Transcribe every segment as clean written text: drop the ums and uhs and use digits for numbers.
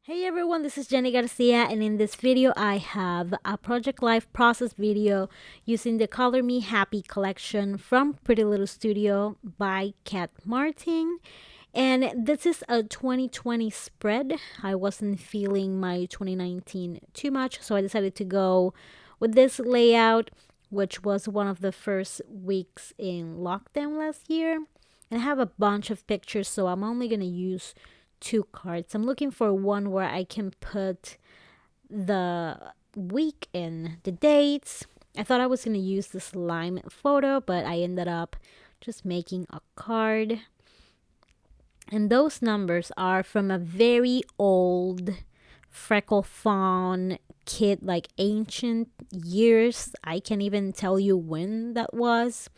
Hey everyone, this is Jenny Garcia, and in this video I have a Project Life process video using the Color Me Happy collection from Pretty Little Studio by Kat Martin. And this is a 2020 spread. I wasn't feeling my 2019 too much, so I decided to go with this layout, which was one of the first weeks in lockdown last year. And I have a bunch of pictures, so I'm only going to use two cards. I'm looking for one where I can put the week and the dates. I thought I was going to use the slime photo, but I ended up just making a card. And those numbers are from a very old Freckle Fawn kit, like ancient years. I can't even tell you when that was.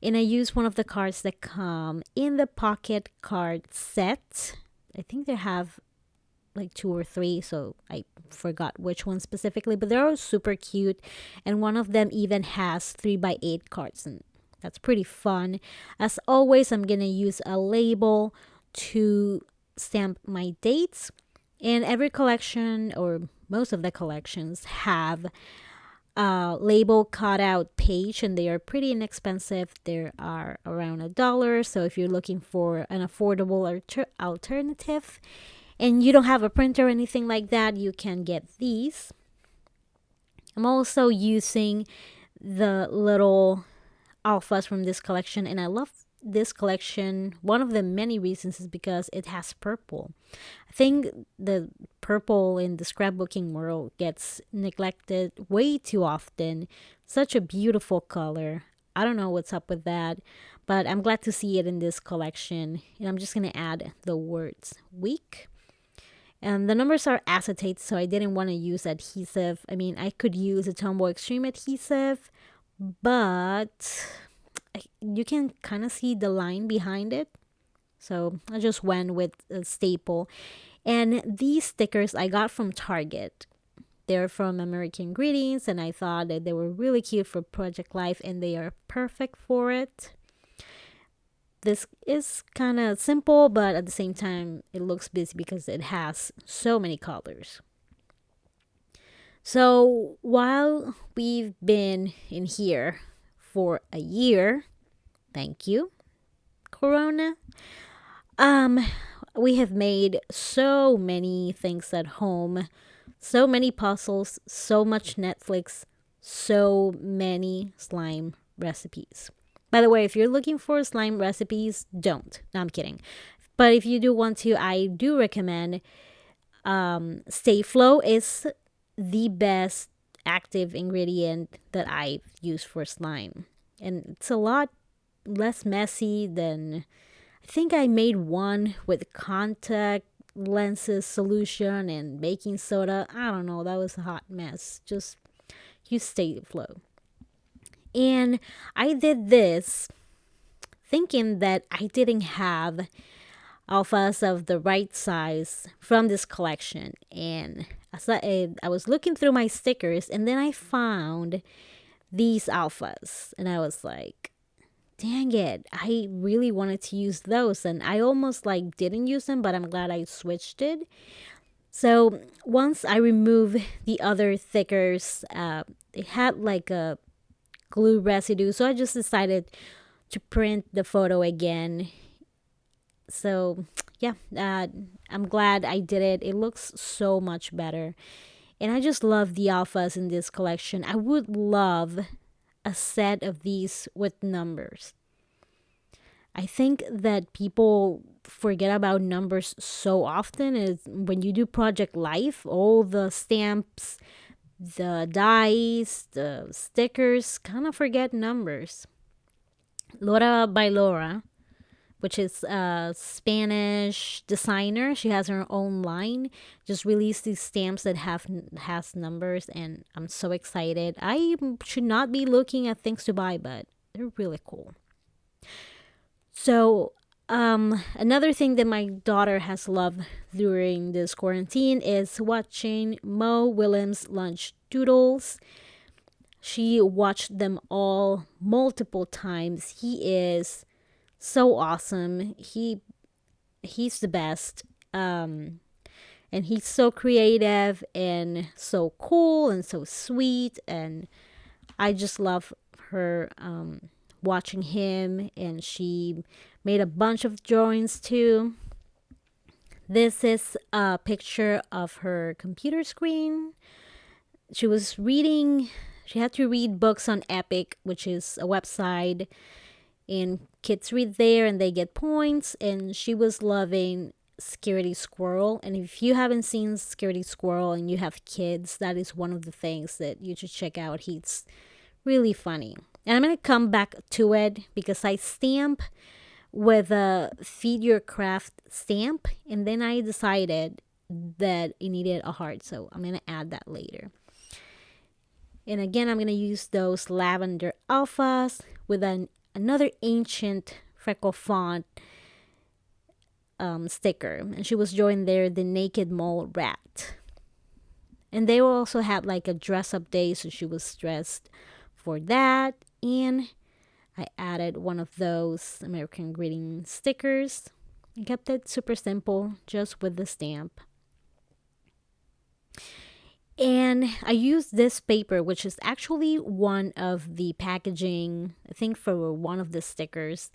And I used one of the cards that come in the pocket card set. I think they have like two or three, so I forgot which one specifically, but they're all super cute. And one of them even has 3x8 cards, and that's pretty fun. As always, I'm gonna use a label to stamp my dates. And every collection, or most of the collections, have label cutout page, and they are pretty inexpensive. They are around $1. So if you're looking for an affordable alternative and you don't have a printer or anything like that, you can get these. I'm also using the little alphas from this collection, and I love this collection. One of the many reasons is because it has purple. I think the purple in the scrapbooking world gets neglected way too often. Such a beautiful color. I don't know what's up with that, but I'm glad to see it in this collection. And I'm just going to add the words week. And the numbers are acetate, so I didn't want to use adhesive. I mean, I could use a Tombow Extreme adhesive, but you can kind of see the line behind it. So I just went with a staple. And these stickers I got from Target. They're from American Greetings, and I thought that they were really cute for Project Life, and they are perfect for it. This is kind of simple, but at the same time, it looks busy because it has so many colors. So while we've been in here for a year, thank you, Corona, um, we have made so many things at home, so many puzzles, so much Netflix, so many slime recipes. By the way, if you're looking for slime recipes, don't. No, I'm kidding. But if you do want to, I do recommend Stay Flow is the best active ingredient that I've used for slime. And it's a lot less messy than, I think I made one with contact lenses solution and baking soda. I don't know, that was a hot mess. Just use Stay Flow. And I did this thinking that I didn't have alphas of the right size from this collection. And as I was looking through my stickers, and then I found these alphas. And I was like, dang it, I really wanted to use those. And I almost like didn't use them, but I'm glad I switched it. So once I removed the other stickers, it had like a glue residue. So I just decided to print the photo again. So yeah, I'm glad I did it. It looks so much better. And I just love the alphas in this collection. I would love a set of these with numbers. I think that people forget about numbers so often is when you do Project Life, all the stamps, the dies, the stickers kind of forget numbers. Laura by Laura, which is a Spanish designer. She has her own line. Just released these stamps that has numbers, and I'm so excited. I should not be looking at things to buy, but they're really cool. So, another thing that my daughter has loved during this quarantine is watching Mo Willems' Lunch Doodles. She watched them all multiple times. He is so awesome. He's the best. And he's so creative and so cool and so sweet. And I just love her watching him. And she made a bunch of drawings too. This is a picture of her computer screen. She was reading, she had to read books on Epic, which is a website, and kids read there and they get points. And she was loving Scaredy Squirrel. And if you haven't seen Scaredy Squirrel and you have kids, that is one of the things that you should check out. He's really funny. And I'm going to come back to it because I stamp with a Feed Your Craft stamp, and then I decided that it needed a heart, so I'm going to add that later. And again, I'm going to use those lavender alphas with another ancient freckle font sticker. And she was joined there, the Naked Mole Rat. And they also had like a dress up day, so she was dressed for that. And I added one of those American greeting stickers. I kept it super simple, just with the stamp. And I used this paper, which is actually one of the packaging, I think for one of the stickers,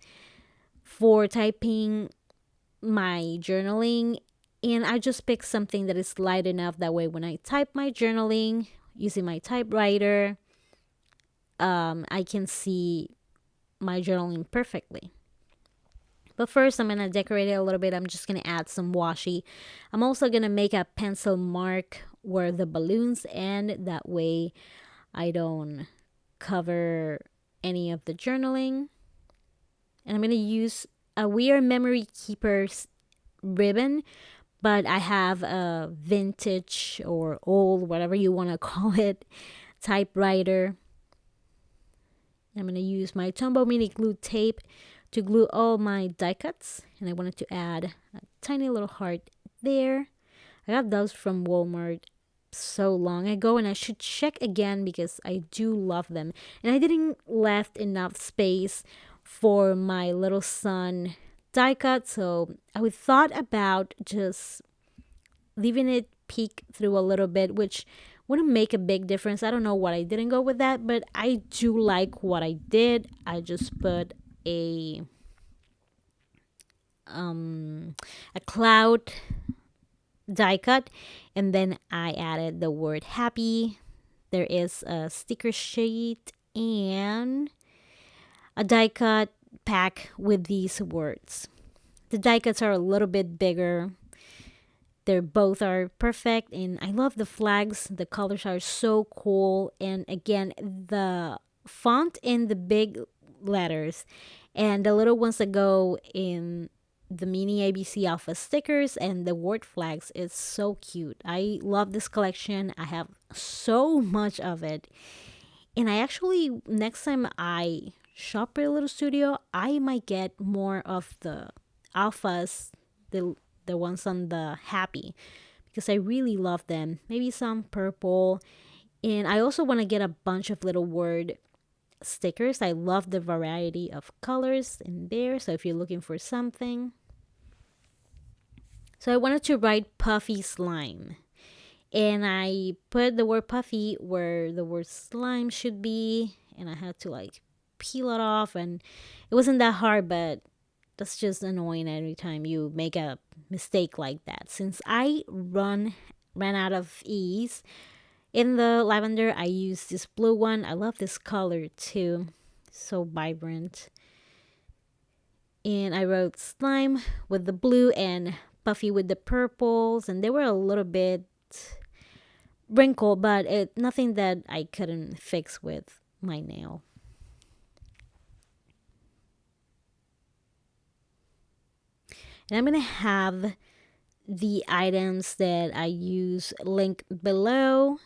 for typing my journaling. And I just picked something that is light enough, that way when I type my journaling using my typewriter, I can see my journaling perfectly. But first, I'm going to decorate it a little bit. I'm just going to add some washi. I'm also going to make a pencil mark where the balloons end. That way I don't cover any of the journaling. And I'm going to use a We Are Memory Keepers ribbon, but I have a vintage or old, whatever you want to call it, typewriter. I'm going to use my Tombow Mini Glue tape to glue all my die cuts. And I wanted to add a tiny little heart there. I got those from Walmart so long ago, and I should check again because I do love them. And I didn't left enough space for my little son die cut, so I thought about just leaving it peek through a little bit, which wouldn't make a big difference. I don't know what I didn't go with that, but I do like what I did. I just put a cloud die cut, and then I added the word happy. There is a sticker sheet and a die cut pack with these words. The die cuts are a little bit bigger. They're both are perfect, and I love the flags. The colors are so cool. And again, the font in the big letters and the little ones that go in the mini ABC Alpha stickers and the word flags is so cute. I love this collection. I have so much of it. And I actually, next time I shop Pretty Little Studio, I might get more of the alphas, the ones on the happy, because I really love them. Maybe some purple. And I also want to get a bunch of little word stickers. I love the variety of colors in there. So if you're looking for something. So I wanted to write puffy slime. And I put the word puffy where the word slime should be. And I had to like peel it off. And it wasn't that hard, but that's just annoying every time you make a mistake like that. Since I ran out of ease, in the lavender, I used this blue one. I love this color too. So vibrant. And I wrote slime with the blue and puffy with the purples. And they were a little bit wrinkled, but nothing that I couldn't fix with my nail. And I'm going to have the items that I use linked below.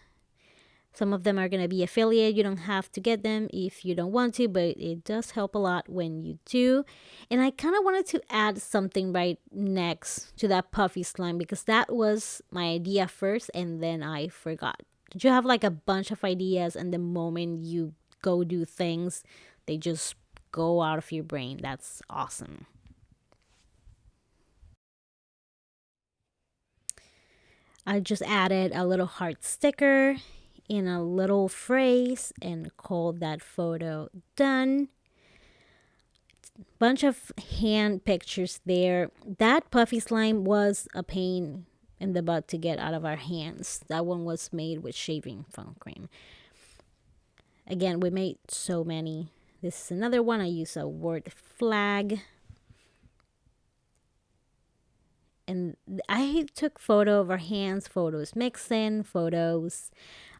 Some of them are going to be affiliate. You don't have to get them if you don't want to, but it does help a lot when you do. And I kind of wanted to add something right next to that puffy slime because that was my idea first and then I forgot. Did you have like a bunch of ideas and the moment you go do things, they just go out of your brain? That's awesome. I just added a little heart sticker in a little phrase and called that photo done. Bunch of hand pictures there. That puffy slime was a pain in the butt to get out of our hands. That one was made with shaving foam cream. Again, we made so many. This is another one. I use a word flag. And I took photo of our hands, photos mixing, photos.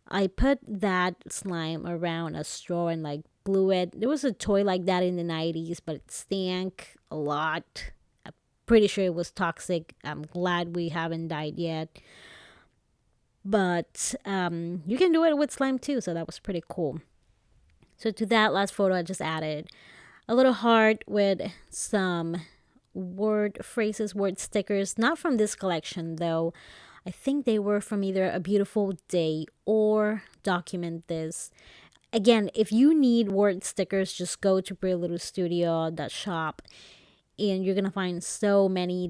I put that slime around a straw and like blew it. There was a toy like that in the 90s, but it stank a lot. I'm pretty sure it was toxic. I'm glad we haven't died yet. But you can do it with slime too, so that was pretty cool. So to that last photo, I just added a little heart with some word phrases, word stickers, not from this collection though. I think they were from either A Beautiful Day or Document This. Again, if you need word stickers, just go to Pretty Little Studio shop and you're gonna find so many.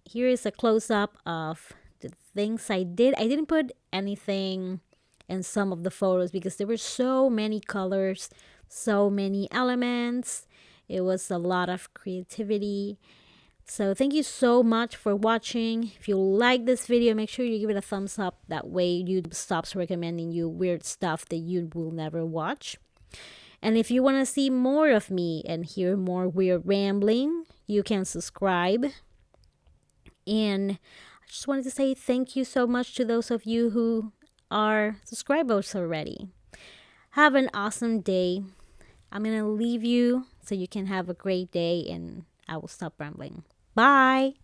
Here is a close-up of the things I did. I didn't put anything in some of the photos because there were so many colors, so many elements. It was a lot of creativity. So thank you so much for watching. If you like this video, make sure you give it a thumbs up. That way YouTube stops recommending you weird stuff that you will never watch. And if you want to see more of me and hear more weird rambling, you can subscribe. And I just wanted to say thank you so much to those of you who are subscribers already. Have an awesome day. I'm going to leave you so you can have a great day, and I will stop rambling. Bye.